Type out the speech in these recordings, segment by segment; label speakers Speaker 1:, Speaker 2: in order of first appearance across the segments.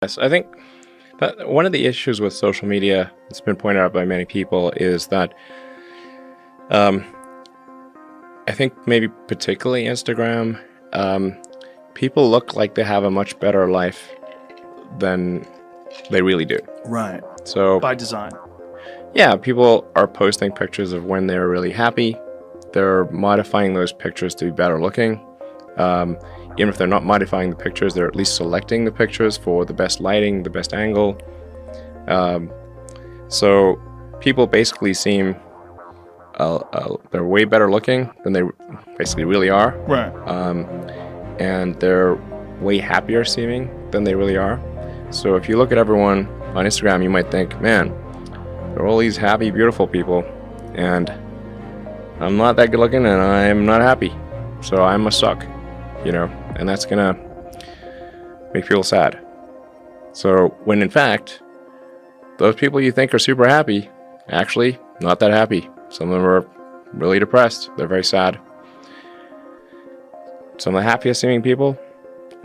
Speaker 1: Yes, I think that one of the issues with social media that's been pointed out by many people is that um, I think maybe particularly Instagram, people look like they have a much better life than they really do.
Speaker 2: Right.
Speaker 1: So
Speaker 2: By design.
Speaker 1: yeah, people are posting pictures of when they're really happy. They're modifying those pictures to be better looking. Even if they're not modifying the pictures, they're at least selecting the pictures for the best lighting, the best angle. So people basically seem they're way better looking than they basically really are.
Speaker 2: Right.
Speaker 1: And they're way happier seeming than they really are. So if you look at everyone on Instagram, you might think, man, they're all these happy, beautiful people, and I'm not that good looking and I'm not happy. So I must suck, and that's gonna make people sad. So when in fact, those people you think are super happy, actually not that happy. Some of them are really depressed. They're very sad. Some of the happiest seeming people,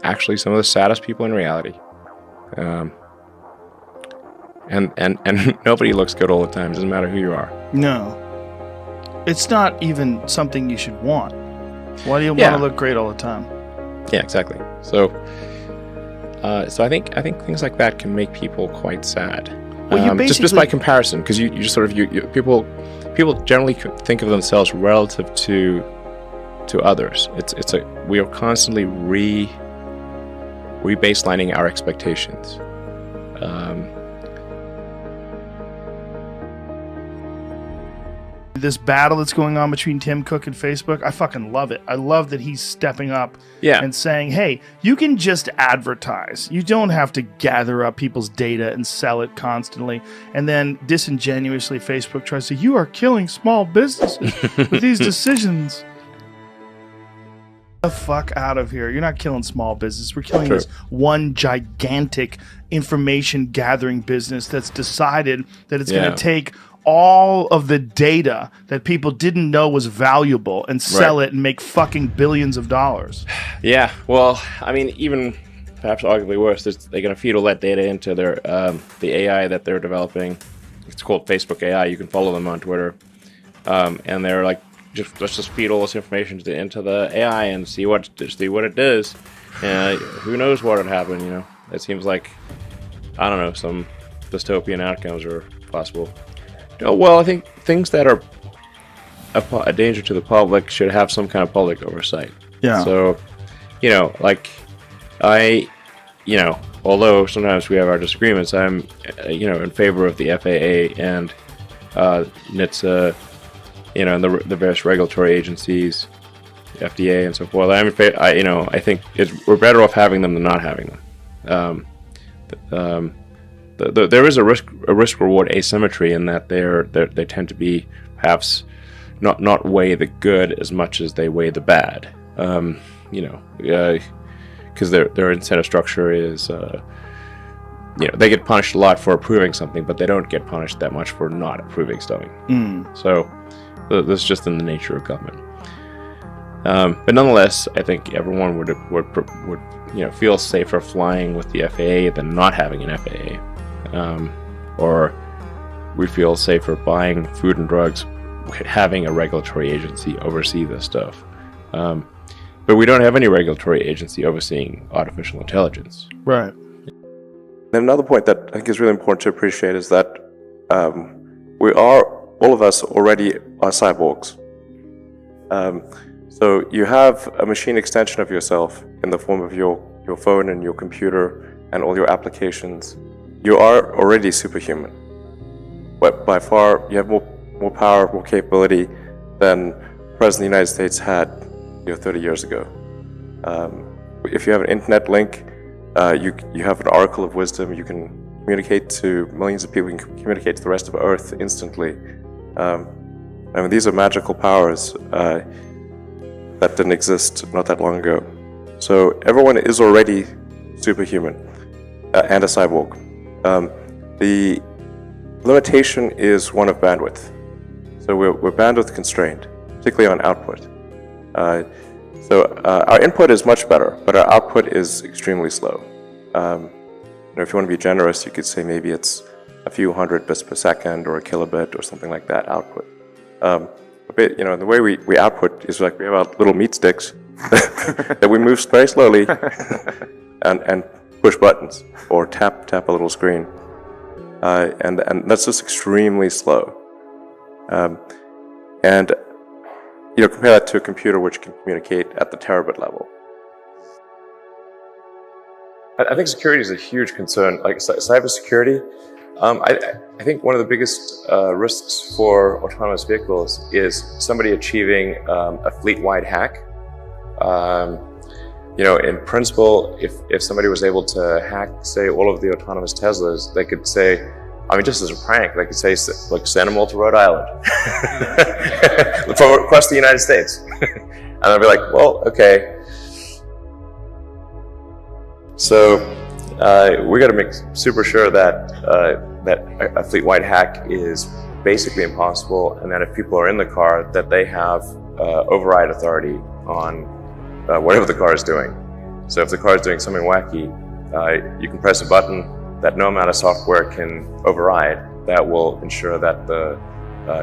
Speaker 1: actually some of the saddest people in reality. And nobody looks good all the time. Doesn't matter who you are.
Speaker 2: No. It's not even something you should want. Why do you want to look great all the time?
Speaker 1: Yeah, exactly. So I think things like that can make people quite sad.
Speaker 2: Well,
Speaker 1: just by comparison, because you just sort of people generally think of themselves relative to others. We are constantly rebaselining our expectations.
Speaker 2: This battle that's going on between Tim Cook and Facebook, I fucking love it. I love that he's stepping up and saying, hey, you can just advertise. You don't have to gather up people's data and sell it constantly. And then disingenuously, Facebook tries to say, you are killing small businesses with these decisions. The fuck out of here. You're not killing small business. We're killing this one gigantic information gathering business that's decided that it's going to take all of the data that people didn't know was valuable and sell it and make fucking billions of dollars.
Speaker 1: Yeah, well, I mean, even perhaps arguably worse, they're going to feed all that data into their the AI that they're developing. It's called Facebook AI. You can follow them on Twitter. And they're like, let's just feed all this information into the AI and see what it does. Who knows what would happen, It seems like, I don't know, some dystopian outcomes are possible. Well, I think things that are a danger to the public should have some kind of public oversight.
Speaker 2: Yeah.
Speaker 1: So, although sometimes we have our disagreements, I'm, in favor of the FAA and NHTSA, and the various regulatory agencies, FDA and so forth. I think we're better off having them than not having them. There is a risk-reward asymmetry in that they tend to be perhaps not weigh the good as much as they weigh the bad. Because their incentive structure is, they get punished a lot for approving something, but they don't get punished that much for not approving something. So that's just in the nature of government. But nonetheless, I think everyone would feel safer flying with the FAA than not having an FAA. Or we feel safer buying food and drugs having a regulatory agency oversee this stuff. But we don't have any regulatory agency overseeing artificial intelligence.
Speaker 2: Right.
Speaker 3: And another point that I think is really important to appreciate is that all of us already are cyborgs. So you have a machine extension of yourself in the form of your phone and your computer and all your applications. You are already superhuman. But by far, you have more power, more capability than the President of the United States had 30 years ago. If you have an internet link, you have an oracle of wisdom. You can communicate to millions of people. You can communicate to the rest of Earth instantly. These are magical powers that didn't exist not that long ago. So everyone is already superhuman and a cyborg. The limitation is one of bandwidth. So we're bandwidth constrained, particularly on output. So our input is much better, but our output is extremely slow. if you want to be generous, you could say maybe it's a few hundred bits per second or a kilobit or something like that output. The way we output is like we have our little meat sticks that we move very slowly and push buttons or tap a little screen, and that's just extremely slow. And compare that to a computer which can communicate at the terabit level.
Speaker 1: I think security is a huge concern. Like cybersecurity, I think one of the biggest risks for autonomous vehicles is somebody achieving a fleet-wide hack. In principle, if somebody was able to hack, say, all of the autonomous Teslas, they could say, just as a prank, they could say, like, send them all to Rhode Island from across the United States. And I'd be like, well, okay. So we got to make super sure that a fleet-wide hack is basically impossible, and that if people are in the car, that they have override authority on whatever the car is doing. So if the car is doing something wacky, you can press a button that no amount of software can override. That will ensure that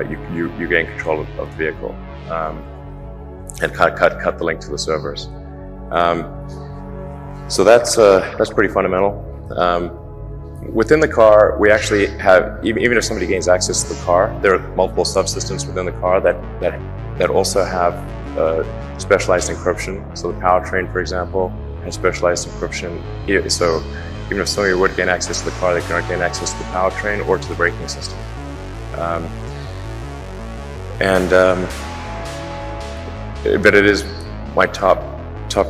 Speaker 1: you gain control of the vehicle and cut the link to the servers. So that's pretty fundamental. Within the car, we actually have, even if somebody gains access to the car, there are multiple subsystems within the car that also have specialized encryption. So the powertrain, for example, has specialized encryption. So even if somebody would gain access to the car, they cannot gain access to the powertrain or to the braking system. But it is my top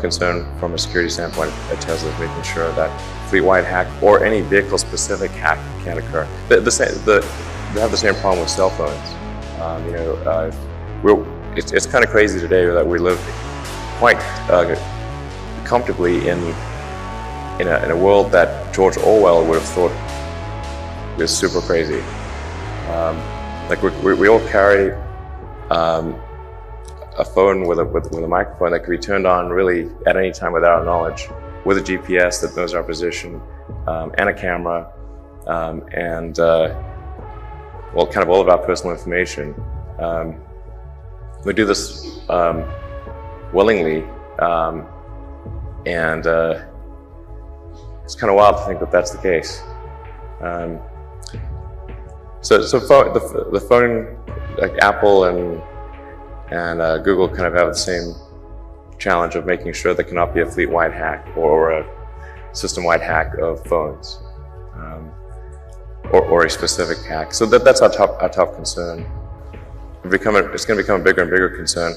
Speaker 1: concern from a security standpoint at Tesla is making sure that fleet-wide hack or any vehicle-specific hack can't occur. They have the same problem with cell phones. It's kind of crazy today that we live quite comfortably in a world that George Orwell would have thought was super crazy. We all carry a phone with a microphone that can be turned on really at any time without our knowledge, with a GPS that knows our position, and a camera, and kind of all of our personal information. We do this willingly, and it's kind of wild to think that that's the case. The phone, like Apple and Google, kind of have the same challenge of making sure there cannot be a fleet-wide hack or a system-wide hack of phones, or a specific hack. So that's our top concern. It's going to become a bigger and bigger concern.